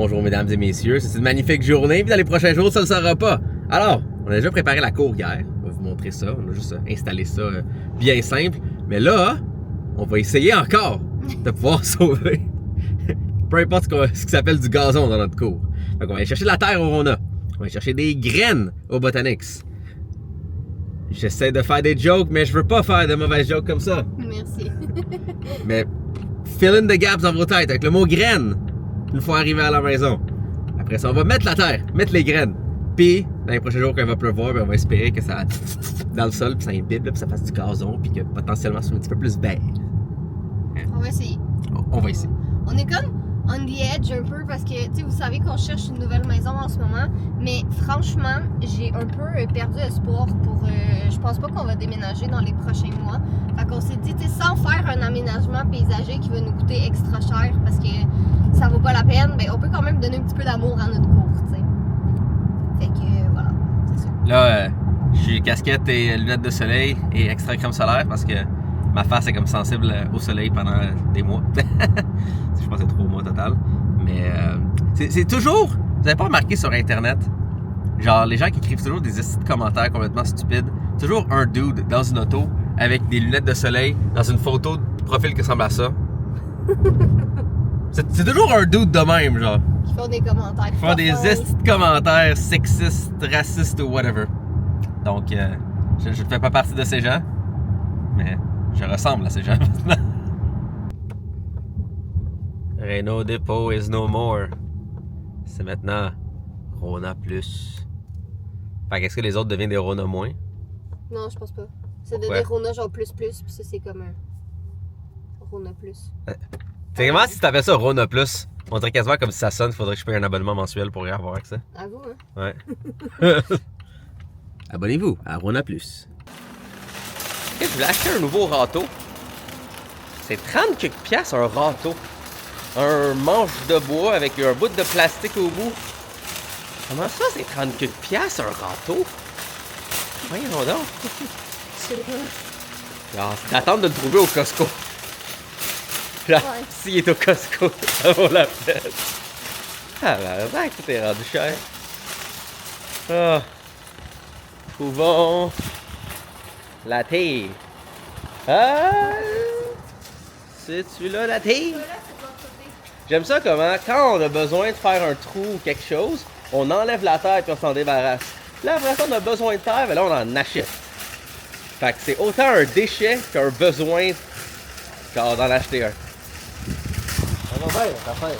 bonjour mesdames et messieurs, c'est une magnifique journée, puis dans les prochains jours, ça ne le sera pas. Alors, on a déjà préparé la cour hier, on va vous montrer ça, on a juste installé ça bien simple. Mais là, on va essayer encore de pouvoir sauver peu importe ce qui s'appelle du gazon dans notre cour. Donc on va aller chercher de la terre au Rona, on va aller chercher des graines au Botanics. J'essaie de faire des jokes, mais je veux pas faire de mauvaises jokes comme ça. Merci. Mais fill in the gaps dans vos têtes avec le mot graines une fois arrivé à la maison. Après ça, on va mettre la terre, mettre les graines. Puis, dans les prochains jours, quand il va pleuvoir, ben, on va espérer que ça dans le sol, puis ça imbibe, puis ça fasse du gazon, puis que potentiellement ça soit un petit peu plus vert. On va essayer. On va essayer. On est comme on the edge un peu parce que, tu sais, vous savez qu'on cherche une nouvelle maison en ce moment, mais franchement, j'ai un peu perdu espoir pour... je pense pas qu'on va déménager dans les prochains mois. Fait qu'on s'est dit, tu sais, sans faire un aménagement paysager qui va nous coûter extra cher parce que ça vaut pas la peine, ben on peut quand même donner un petit peu d'amour à notre cour, tu sais. Fait que, voilà, c'est ça. Là, je suis casquette et lunettes de soleil et extra crème solaire parce que ma face est comme sensible au soleil pendant des mois. Je pense que c'est 3 mois total. Mais c'est toujours... Vous avez pas remarqué sur Internet, genre les gens qui écrivent toujours des commentaires complètement stupides, toujours un dude dans une auto avec des lunettes de soleil dans une photo de profil qui ressemble à ça. C'est toujours un dude de même, genre. Qui font des commentaires. Qui font des commentaires sexistes, racistes ou whatever. Donc, je ne fais pas partie de ces gens, mais je ressemble à ces gens maintenant. Renault Depot is no more. C'est maintenant Rona Plus. Fait qu'est-ce que les autres deviennent des Rona moins? Non, je pense pas. C'est de Ouais. des Rona genre plus, puis ça c'est comme un Rona plus. C'est comment si t'appelles ça Rona Plus? On dirait quasiment comme si ça sonne, faudrait que je paye un abonnement mensuel pour y avoir accès. À vous, hein? Ouais. Abonnez-vous à Rona Plus. Je voulais acheter un nouveau râteau. C'est 30 quelques piastres un râteau. Un manche de bois avec un bout de plastique au bout. Comment ça, c'est 30 quelques piastres un râteau? Voyons donc. Je sais pas. Alors, c'est d'attendre de le trouver au Costco. Puis là, Ouais. s'il est au Costco, ça vaut la peine. Ah ben, tout est rendu cher. Ah. Trouvons la thé. Ah! C'est-tu là la thé? J'aime ça comment, quand on a besoin de faire un trou ou quelque chose, on enlève la terre et on s'en débarrasse. Là, après ça, on a besoin de terre, mais là, on en achète. Fait que c'est autant un déchet qu'un besoin d'en acheter un. Ça va bien, ça fait.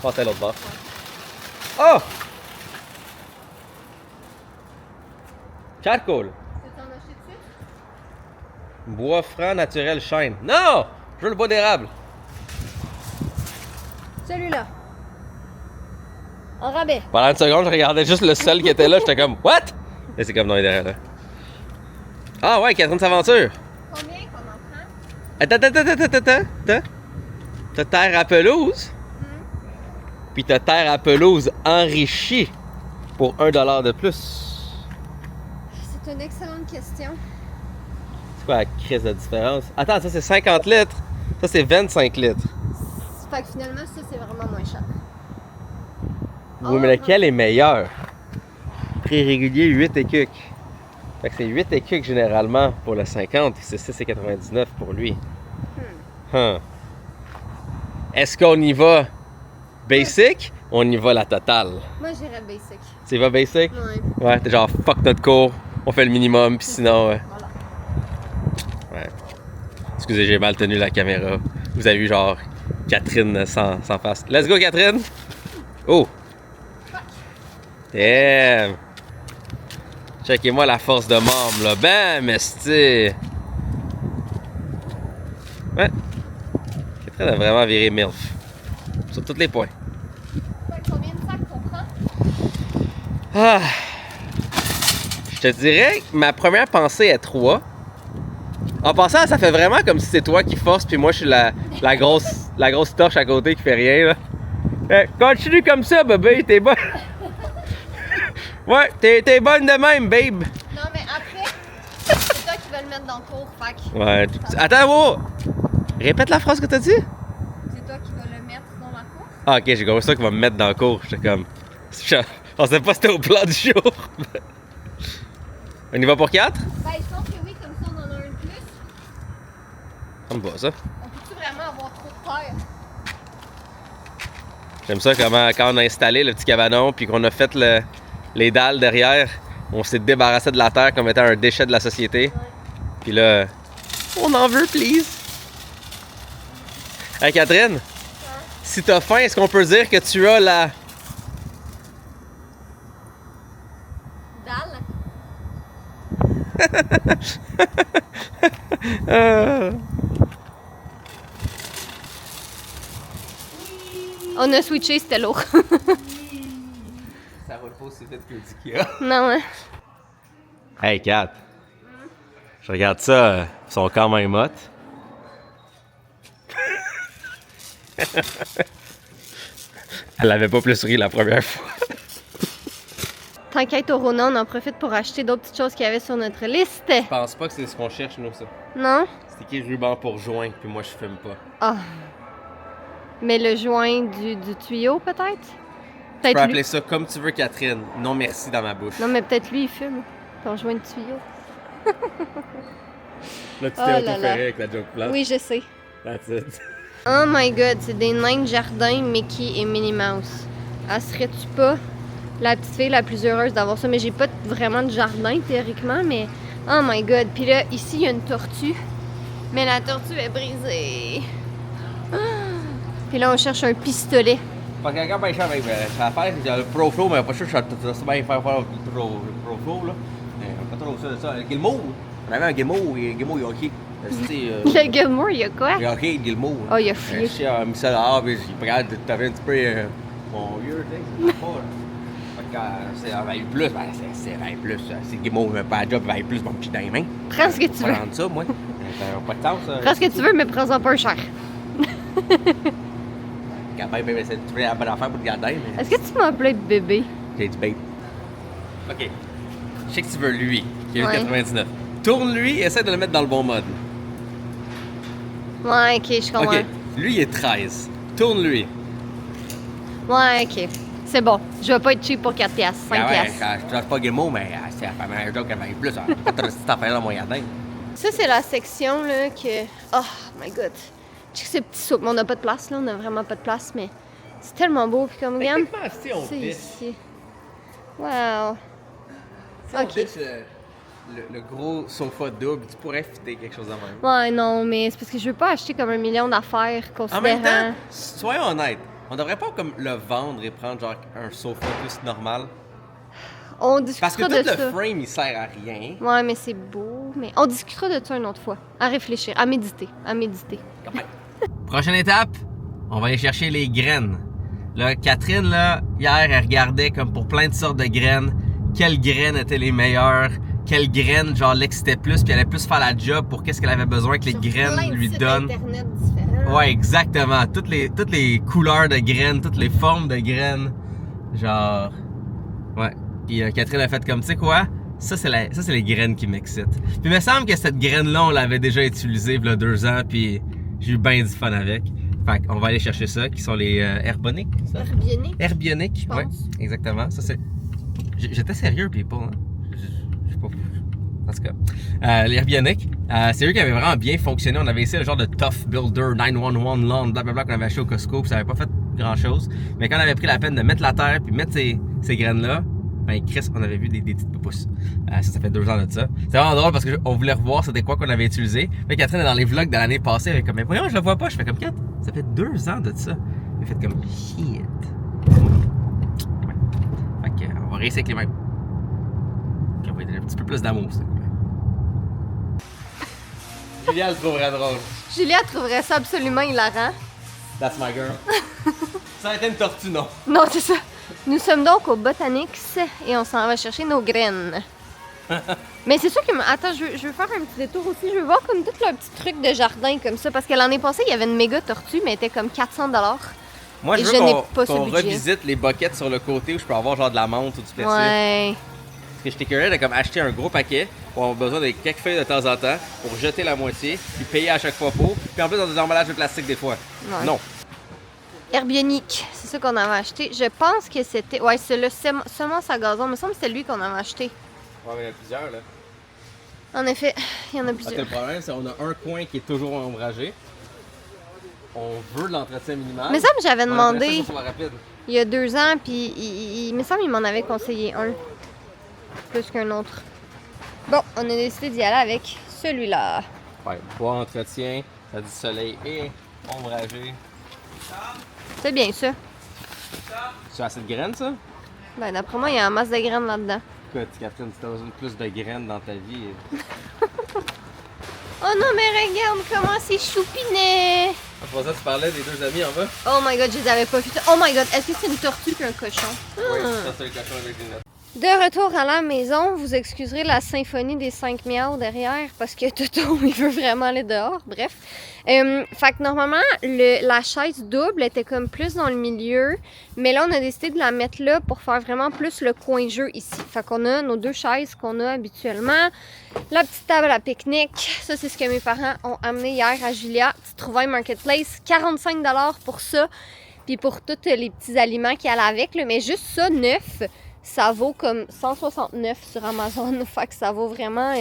Passez à l'autre bord. Oh! Charcoal. Tu t'en acheter tout de suite? Bois franc naturel chêne. Non! Je veux le bois d'érable. Celui-là. En rabais. Pendant une seconde, je regardais juste le seul qui était là. J'étais comme, what? Et c'est comme non, il est derrière là. Ah ouais, Catherine S'aventure. Combien qu'on en prend? Attends. T'as terre à pelouse. Puis t'as terre à pelouse enrichie pour 1$ de plus. C'est une excellente question. C'est quoi la crise de différence? Attends, ça c'est 50 litres. Ça c'est 25 litres. Fait que finalement, ça c'est vraiment moins cher. Oui, mais lequel est meilleur? Prix régulier, 8 écucs. Fait que c'est 8 écucs généralement pour le 50, puis c'est 6,99 pour lui. Est-ce qu'on y va basic ou on y va la totale? Moi j'irais basic. Tu y vas basic? Ouais. Ouais, t'es genre fuck notre cours, on fait le minimum, puis sinon... Voilà. Ouais. Excusez, j'ai mal tenu la caméra. Vous avez vu genre Catherine sans face. Let's go Catherine! Oh! Damn! Checkez-moi la force de membre là. Bam, esti! Ouais. Catherine a vraiment viré MILF. Sur tous les points. Fait que combien de sacs qu'on prend? Ah! Je te dirais que ma première pensée est 3. En passant, ça fait vraiment comme si c'est toi qui force, puis moi je suis la grosse torche à côté qui fait rien là. Continue comme ça, bébé, t'es bonne. Ouais, t'es bonne de même, babe. Non mais après, c'est toi qui vas le mettre dans le cours, fait que Ouais, attends, wow. Répète la phrase que t'as dit. c'est toi qui vas le mettre dans la course. Ah, ok, j'ai compris ça qu'il va me mettre dans le cours. J'étais comme. On sait pas si c'était au plan du jour. On y va pour 4? Ben, je pense que oui, comme ça, on en a un de plus. Ça me va, ça. On peut-tu vraiment avoir trop de terre? J'aime ça quand on a installé le petit cabanon puis qu'on a fait les dalles derrière, on s'est débarrassé de la terre comme étant un déchet de la société. Ouais. Puis là, on en veut, please. Hey Catherine, si t'as faim, est-ce qu'on peut dire que tu as la... Dalle? On a switché, c'était lourd. Ça roule pas aussi vite que l'IKEA. Non, hein? Hey Kat, je regarde ça, ils sont quand même hot. Elle avait pas plus ri la première fois. Tant qu'à être au Rona, on en profite pour acheter d'autres petites choses qu'il y avait sur notre liste. Je pense pas que c'est ce qu'on cherche, nous, ça. Non? C'est écrit ruban pour joint, puis moi, je fume pas. Ah. Mais le joint du tuyau, peut-être? Tu peux Peut-être lui. appeler ça comme tu veux, Catherine. Non merci dans ma bouche. Non, mais peut-être lui, il fume. Ton joint de tuyau. Là, tu Oh là là. avec la joke plate. Oui, je sais. That's it. Oh my god, c'est des nains de jardin, Mickey et Minnie Mouse. Ah, serais-tu pas la petite fille la plus heureuse d'avoir ça? Mais j'ai pas vraiment de jardin, théoriquement, mais... Oh my god. Puis là, ici, il y a une tortue. Mais la tortue est brisée. Ah. Puis là, on cherche un pistolet. Parce que quand ben, ça fait le Pro Flow, mais pas sûr que ça bien faire le Pro Flow, là. Pas trop ça, ça. Le Gilmour, on avait un Gilmour, il est hockey. Le Gilmore, il y a quoi? Il est hockey, Gilmour. Oh, il a fouillé. Je a mis ça dehors, puis il regarde, t'avais un petit peu mon vieux, tu sais, c'est pas, là. Fait que c'est 20 plus, ben c'est 20 plus. C'est Gilmour, pas à job, 20 plus, mon petit dans les mains. Prends ce que tu veux. Prendre ça, moi. Ça n'a pas de sens, ça. Prends ce que tu veux, mais prends-en pas un cher. Quand même, c'est de trouver la bonne affaire pour le garder, mais. Est-ce que tu m'as appelé bébé? J'ai du bait. Ok. Je sais que tu veux lui, qui est Ouais. 99. Tourne-lui et essaie de le mettre dans le bon mode. Ouais, ok, je comprends. Ok. Lui, il est 13. Tourne-lui. Ouais, ok. C'est bon. Je vais pas être cheap pour 4 piastres, 5 Ah ouais, piastres. je trace pas Gilmo, mais c'est la première joke qu'elle avait plus. Pas trop cette affaire dans mon jardin. Ça, c'est la section là que. Oh my god. Je sais que c'est petit soupe, mais on n'a pas de place là. On a vraiment pas de place, mais c'est tellement beau. Puis comme regarde, si on c'est pitch, ici. Wow. si on Ok. pitch le gros sofa double, tu pourrais fitter quelque chose de même. Ouais, non, mais c'est parce que je veux pas acheter comme 1 million d'affaires En considérant. même temps, soyons honnêtes, on devrait pas comme le vendre et prendre genre un sofa plus normal. On Parce que discutera tout de le ça. frame, il sert à rien. Ouais, mais c'est beau. Mais on discutera de ça une autre fois. À réfléchir, à méditer, à méditer. Prochaine étape, on va aller chercher les graines. Là, Catherine, là, hier, elle regardait comme pour plein de sortes de graines, quelles graines étaient les meilleures, quelles graines, genre, l'excitait plus, puis elle allait plus faire la job pour qu'est-ce qu'elle avait besoin que les Sur graines plein de lui sites donnent. Internet différents. Ouais, exactement. Toutes les couleurs de graines, toutes les formes de graines. Genre. Ouais. Puis Catherine a fait comme, tu sais quoi? Ça, c'est les graines qui m'excitent. Puis il me semble que cette graine-là, on l'avait déjà utilisée il y a 2 ans, puis j'ai eu bien du fun avec. Fait qu'on va aller chercher ça, qui sont les herboniques, ça? Herbionique. Herbioniques, Je pense. ouais, exactement. Ça, c'est. J'étais sérieux, people, hein? Je sais pas. En tout cas, les herbioniques, c'est eux qui avaient vraiment bien fonctionné. On avait essayé le genre de Tough Builder, 911 Lawn, blablabla, qu'on avait acheté au Costco, puis ça avait pas fait grand-chose. Mais quand on avait pris la peine de mettre la terre, puis mettre ces graines-là, ben Chris, on avait vu des petites pousses. Ça fait 2 ans de ça. C'est vraiment drôle parce qu'on voulait revoir c'était quoi qu'on avait utilisé. Puis Catherine, dans les vlogs de l'année passée, elle avait comme, mais voyons, je le vois pas. Je fais comme, Kat, ça fait 2 ans de ça. Elle fait comme, shit. Fait que, on va réessayer avec les mêmes. Puis on va lui donner un petit peu plus d'amour, s'il te plaît. Julia le trouverait drôle. Julia trouverait ça absolument hilarant. That's my girl. Ça a été une tortue, non? Non, c'est ça. Nous sommes donc au Botanix et on s'en va chercher nos graines. Mais c'est sûr que... Attends, je veux faire un petit détour aussi. Je veux voir comme tout leur petit truc de jardin comme ça. Parce que l'année passée, il y avait une méga tortue, mais elle était comme 400 $. Moi, je Et veux je n'ai qu'on pas ce budget. revisite les boquettes sur le côté où je peux avoir genre de la menthe ou du persil. Ouais. Parce que j'étais curieux de comme acheter un gros paquet pour avoir besoin de quelques feuilles de temps en temps pour jeter la moitié, puis payer à chaque fois pour, puis en plus dans des emballages de plastique des fois. Ouais. Non. Herbionique, c'est ça qu'on avait acheté. Je pense que c'était... Ouais, c'est le semence à gazon. Il me semble que c'est lui qu'on avait acheté. Ouais, mais il y en a plusieurs, là. En effet, il y en a Parce que plusieurs. le problème, c'est qu'on a un coin qui est toujours ombragé. On veut de l'entretien minimal. Mais ça, j'avais On aimerait demandé ça sur la rapide. il y a 2 ans, puis il me semble qu'il m'en avait conseillé un. Plus qu'un autre. Bon, on a décidé d'y aller avec celui-là. Ouais, bois entretien, ça dit soleil et ombragé. C'est bien ça. Tu as assez de graines, ça? Ben, d'après moi, il y a un masse de graines là-dedans. Écoute, Catherine, si t'as besoin de plus de graines dans ta vie. Oh non, mais regarde comment c'est choupinet! En faisant, tu parlais des deux amis en bas? Oh my god, je les avais pas vus. Oh my god, est-ce que c'est une tortue puis un cochon? Oui, ça c'est le cochon avec des lunettes. De retour à la maison, vous excuserez la symphonie des 5 miaus derrière parce que Toto, il veut vraiment aller dehors. Bref. Fait que normalement, la chaise double était comme plus dans le milieu, mais là, on a décidé de la mettre là pour faire vraiment plus le coin jeu ici. Fait qu'on a nos 2 chaises qu'on a habituellement. La petite table à pique-nique, ça c'est ce que mes parents ont amené hier à Julia. Petite trouvaille Marketplace, 45 $ pour ça. Puis pour tous les petits aliments qui allaient avec, là, mais juste ça, neuf. Ça vaut comme 169 sur Amazon. Fait que ça vaut vraiment...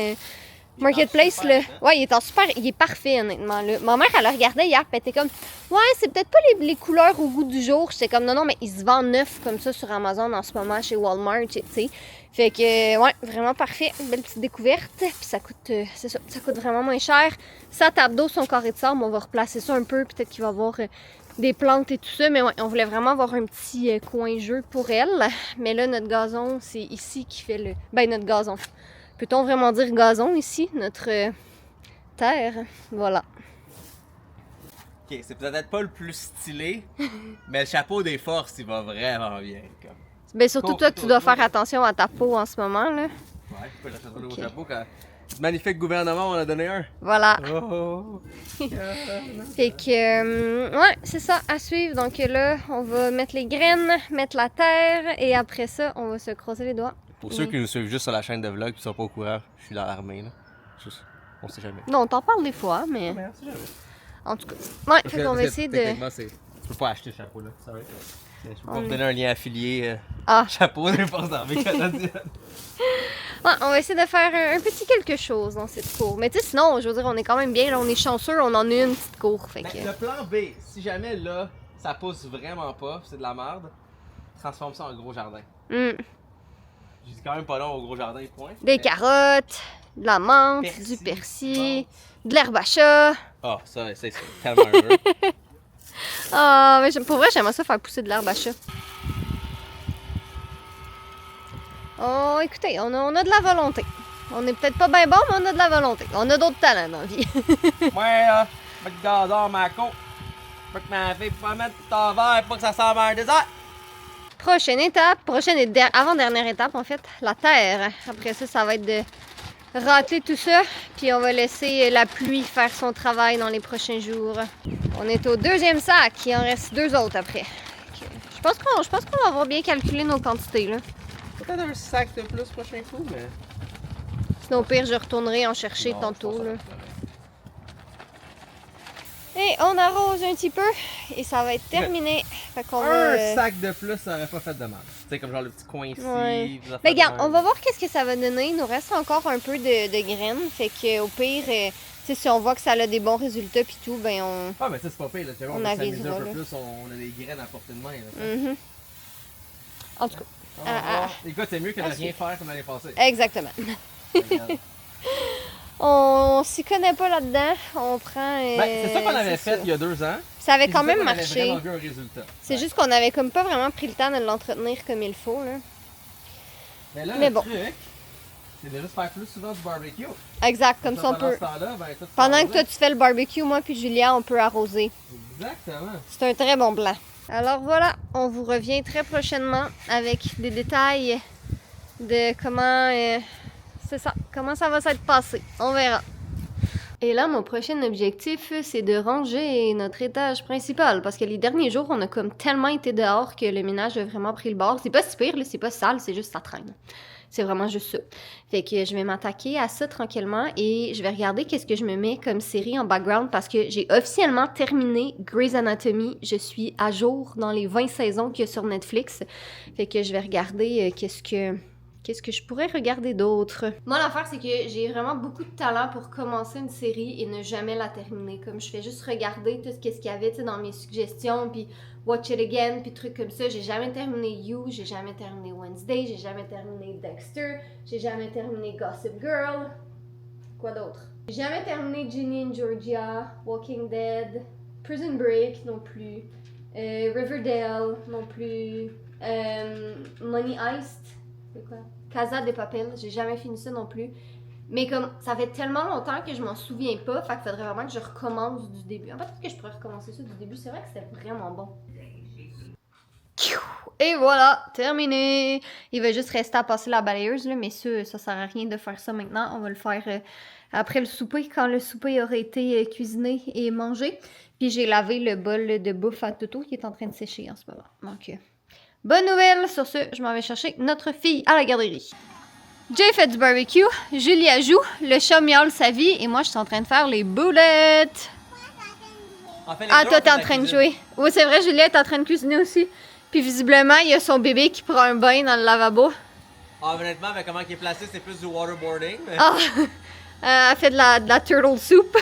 Marketplace, là. Ouais, il est parfait, honnêtement, là. Ma mère, elle le regardait hier, puis elle était comme... Ouais, c'est peut-être pas les couleurs au goût du jour. J'étais comme, non, mais ils se vendent neufs comme ça sur Amazon en ce moment, chez Walmart, tu sais. Fait que, ouais, vraiment parfait. Une belle petite découverte. Puis ça coûte, c'est ça, ça coûte vraiment moins cher. Sa table d'eau, son carré de sable, on va replacer ça un peu. Peut-être qu'il va y avoir... des plantes et tout ça, mais ouais, on voulait vraiment avoir un petit coin jeu pour elle. Mais là, notre gazon, c'est ici qui fait le... Ben, notre gazon. Peut-on vraiment dire gazon ici? Notre terre. Voilà. Ok, c'est peut-être pas le plus stylé, mais le chapeau des forces, il va vraiment bien. Comme. Ben, surtout toi, tu dois faire attention à ta peau en ce moment, là. Ouais, je peux l'acheter un nouveau chapeau quand... Magnifique gouvernement, on a donné un. Voilà. Oh. Fait que, ouais, c'est ça à suivre. Donc là, on va mettre les graines, mettre la terre, et après ça, on va se creuser les doigts. Pour ceux qui nous suivent juste sur la chaîne de vlog et qui sont pas au courant, je suis dans l'armée, là. Juste, on sait jamais. Non, on t'en parle des fois, mais... Ouais, on sait jamais. En tout cas, ouais, fait qu'on va essayer de... Techniquement, tu peux pas acheter ce chapeau-là, ça va. Je peux pas vous donner un lien affilié. Ah. Chapeau des forces armées canadiennes. Ouais, on va essayer de faire un petit quelque chose dans cette cour. Mais tu sais, sinon, je veux dire, on est quand même bien, là, on est chanceux, on en a une petite cour, fait que... Le plan B, si jamais là, ça pousse vraiment pas, c'est de la merde, transforme ça en gros jardin. J'ai dit quand même pas non au gros jardin, point. Des carottes, de la menthe, du persil, de l'herbe à chat. Ah, ça, c'est tellement heureux. Ah, mais pour vrai, j'aimerais ça faire pousser de l'herbe à chat. Oh, écoutez, on a de la volonté. On est peut-être pas bien bon, mais on a de la volonté. On a d'autres talents dans la vie. Ouais, mettre du gazon ma côte. Pas que ma fille peut mettre ton verre, pas que ça sente un désert. Prochaine étape, avant-dernière étape en fait, la terre. Après ça, ça va être de râteler tout ça, puis on va laisser la pluie faire son travail dans les prochains jours. On est au 2e sac, il en reste 2 autres après. Je pense qu'on va avoir bien calculé nos quantités là. Peut-être un sac de plus prochain coup, mais... Sinon, au pire, je retournerai en chercher tantôt. Là. Et on arrose un petit peu et ça va être terminé. Fait qu'on un sac de plus, ça aurait pas fait de mal. Tu sais, comme genre le petit coin ici. Ouais. Mais regarde, on va voir qu'est-ce que ça va donner. Il nous reste encore un peu de graines. Fait qu'au pire, si on voit que ça a des bons résultats puis tout, ben on... Ah, mais ça, c'est pas pire. Là. On va s'amuser un peu plus. On a des graines à portée de main. Là, En tout cas. Écoute, c'est mieux que de rien faire comme l'année passée. Exactement. On s'y connaît pas là-dedans. On prend. C'est ça qu'on avait fait il y a 2 ans. Ça avait quand même marché. On avait vraiment vu un résultat. C'est juste qu'on avait comme pas vraiment pris le temps de l'entretenir comme il faut. Là. Mais là, le truc, c'est de juste faire plus souvent du barbecue. Exact, comme ça on peut. Pendant que toi tu fais le barbecue, moi puis Julia, on peut arroser. Exactement. C'est un très bon plan. Alors voilà, on vous revient très prochainement avec des détails de comment comment ça va s'être passé. On verra. Et là, mon prochain objectif, c'est de ranger notre étage principal. Parce que les derniers jours, on a comme tellement été dehors que le ménage a vraiment pris le bord. C'est pas si pire, là, c'est pas sale, c'est juste ça traîne. C'est vraiment juste ça. Fait que je vais m'attaquer à ça tranquillement et je vais regarder qu'est-ce que je me mets comme série en background parce que j'ai officiellement terminé Grey's Anatomy. Je suis à jour dans les 20 saisons qu'il y a sur Netflix. Fait que je vais regarder qu'est-ce que je pourrais regarder d'autre. Moi, l'affaire, c'est que j'ai vraiment beaucoup de talent pour commencer une série et ne jamais la terminer. Comme je fais juste regarder tout ce qu'il y avait dans mes suggestions, puis watch it again, puis trucs comme ça. J'ai jamais terminé You, j'ai jamais terminé Wednesday, j'ai jamais terminé Dexter, j'ai jamais terminé Gossip Girl. Quoi d'autre? J'ai jamais terminé Ginny and Georgia, Walking Dead, Prison Break non plus, Riverdale non plus, Money Heist. C'est quoi? Casa de Papel, j'ai jamais fini ça non plus. Mais comme ça fait tellement longtemps que je m'en souviens pas, fait qu'il faudrait vraiment que je recommence du début. En fait, peut-être que je pourrais recommencer ça du début, c'est vrai que c'était vraiment bon. Et voilà, terminé! Il va juste rester à passer la balayeuse, là, mais ça sert à rien de faire ça maintenant. On va le faire après le souper, quand le souper aura été cuisiné et mangé. Puis j'ai lavé le bol de bouffe à Toto qui est en train de sécher en ce moment. Donc, bonne nouvelle! Sur ce, je m'en vais chercher notre fille à la garderie. Jay fait du barbecue, Julia joue, le chat miaule sa vie et moi je suis en train de faire les boulettes. Ah, toi t'es en train de jouer. Oui, c'est vrai, Julia est en train de cuisiner aussi. Puis visiblement, il y a son bébé qui prend un bain dans le lavabo. Ah, honnêtement, avec comment il est placé, c'est plus du waterboarding. Mais... Ah, elle fait de la turtle soup.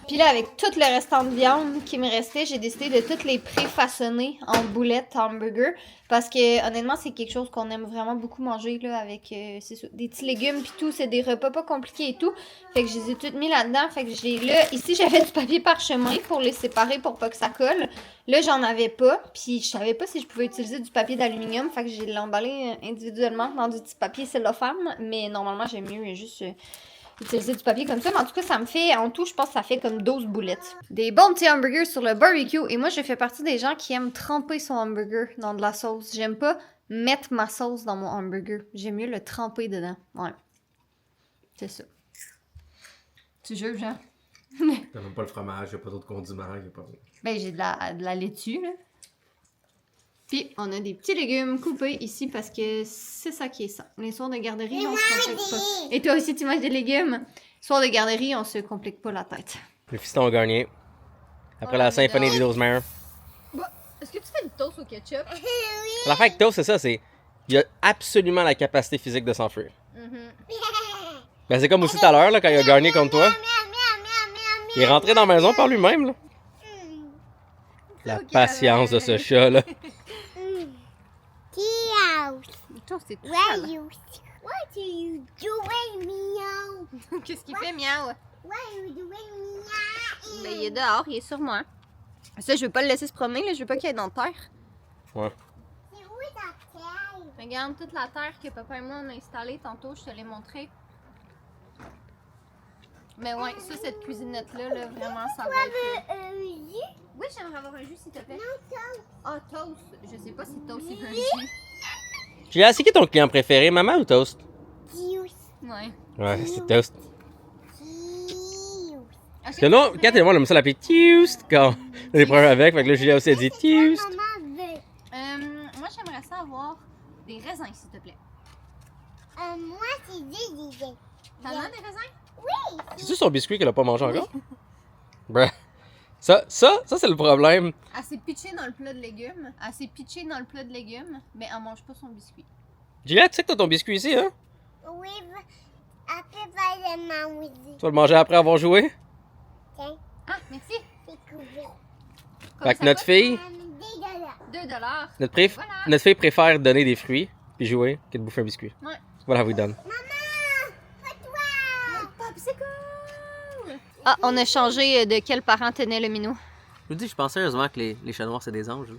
Puis là, avec tout le restant de viande qui me restait, j'ai décidé de toutes les pré-façonner en boulettes hamburger. Parce que, honnêtement, c'est quelque chose qu'on aime vraiment beaucoup manger, là, avec c'est ça, des petits légumes puis tout. C'est des repas pas compliqués et tout. Fait que je les ai toutes mis là-dedans. Fait que j'ai, là, ici, j'avais du papier parchemin pour les séparer pour pas que ça colle. Là, j'en avais pas. Puis je savais pas si je pouvais utiliser du papier d'aluminium. Fait que j'ai l'emballé individuellement dans du petit papier cellophane. Mais normalement, j'aime mieux juste... utiliser du papier comme ça, mais en tout cas, ça me fait, en tout, je pense que ça fait comme 12 boulettes. Des bons petits hamburgers sur le barbecue, et moi, je fais partie des gens qui aiment tremper son hamburger dans de la sauce. J'aime pas mettre ma sauce dans mon hamburger. J'aime mieux le tremper dedans. Ouais. C'est ça. Tu juges, hein? T'as même pas le fromage, y'a pas d'autres condiments, y'a pas... Ben, j'ai de la laitue, là. Puis, on a des petits légumes coupés ici parce que c'est ça qui est ça. Les soirs de garderie, on se complique pas. Et toi aussi, tu manges des légumes? Soir de garderie, on se complique pas la tête. Le fiston Garnier. Après la symphonie des 12 mères. Bah, est-ce que tu fais du toast au ketchup? Oui. L'affaire avec toast, c'est ça, c'est... Il a absolument la capacité physique de s'enfuir. Ben, c'est comme aussi tout à l'heure, là, quand il a gagné contre toi. Il est rentré dans la maison par lui-même, là. La patience de ce chat, là. C'est tout What are you doing, meow? Qu'est-ce qu'il fait, miaou? What are you doing, meow? Ben, il est dehors, il est sur moi. Ça, je veux pas le laisser se promener, là. Je veux pas qu'il aille dans la terre. Ouais. C'est où ta taille? Regarde toute la terre que papa et moi on a installée tantôt, je te l'ai montré. Mais ouais, ça, cette cuisinette-là, là, vraiment, ça va être... Jus? Oui, j'aimerais avoir un jus, s'il te plaît. Non, toast. Ah, toast. Je sais pas si toast, il veut un jus. Julia, c'est qui ton client préféré, maman ou Toast? Juice. Ouais. Ouais, c'est Toast. Juice. Parce que non, Kat et moi, on aime ça l'appeler Toast quand on a des problèmes avec. Fait que là, Julia aussi a dit Toast. Maman veut. Moi, j'aimerais ça avoir des raisins, s'il te plaît. Moi, c'est des idées. T'en as des raisins? Oui. C'est-tu son biscuit qu'elle a pas mangé encore? Bruh. Ça, c'est le problème. Elle s'est pitchée dans le plat de légumes. Elle s'est pitchée dans le plat de légumes, mais elle mange pas son biscuit. Julia, tu sais que t'as ton biscuit ici, hein? Oui, après, vraiment, oui. Tu vas le manger après avoir joué? Tiens, Ah, merci. c'est couvert. Fait que notre fille, $2. $2. notre fille préfère donner des fruits puis jouer que de bouffer un biscuit. Ouais. Voilà, elle vous donne. Maman, fais-toi. Popsicle! Ah, on a changé de quel parent tenait le minou. Je vous dis, je pense sérieusement que les chats noirs, c'est des anges.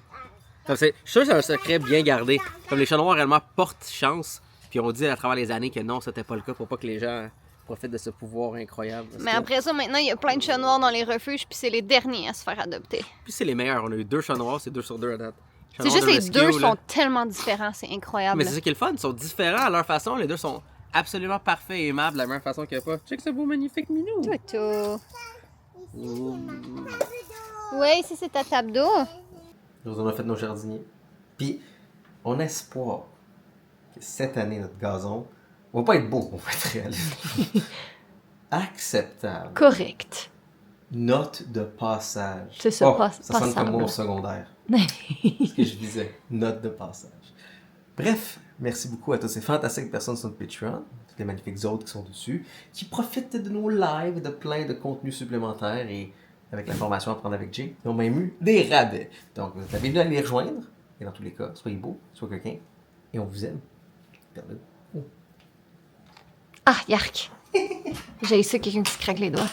Comme je suis sûr que c'est un secret bien gardé. Comme les chats noirs réellement portent chance. Puis on dit à travers les années que non, c'était pas le cas pour pas que les gens profitent de ce pouvoir incroyable. Mais après ça, maintenant, il y a plein de chats noirs dans les refuges, puis c'est les derniers à se faire adopter. Puis c'est les meilleurs. On a eu 2 chats noirs, c'est 2 sur 2 à date. C'est juste les deux sont tellement différents, c'est incroyable. Mais c'est ça qui est le fun, ils sont différents à leur façon. Les deux sont absolument parfaits et aimables de la même façon qu'il n'y a pas. Check ce beau magnifique minou. Toto. Oui, ici c'est ta table d'eau. Nous on a fait nos jardiniers. Puis on a espoir que cette année, notre gazon, on va pas être beau, on va être réaliste. Acceptable. Correct. Note de passage. C'est ça, ça sonne comme moi au passable. secondaire. C'est ce que je disais. Note de passage. Bref, merci beaucoup à toutes ces fantastiques personnes sur notre Patreon, toutes les magnifiques autres qui sont dessus, qui profitent de nos lives, de plein de contenus supplémentaires et avec la formation à prendre avec Jay, ils ont même eu des rabais. Donc, vous avez à les rejoindre. Et dans tous les cas, soyez beaux, soyez quelqu'un, et on vous aime. Regardez. Ah, yark. J'ai ça, quelqu'un qui se craque les doigts.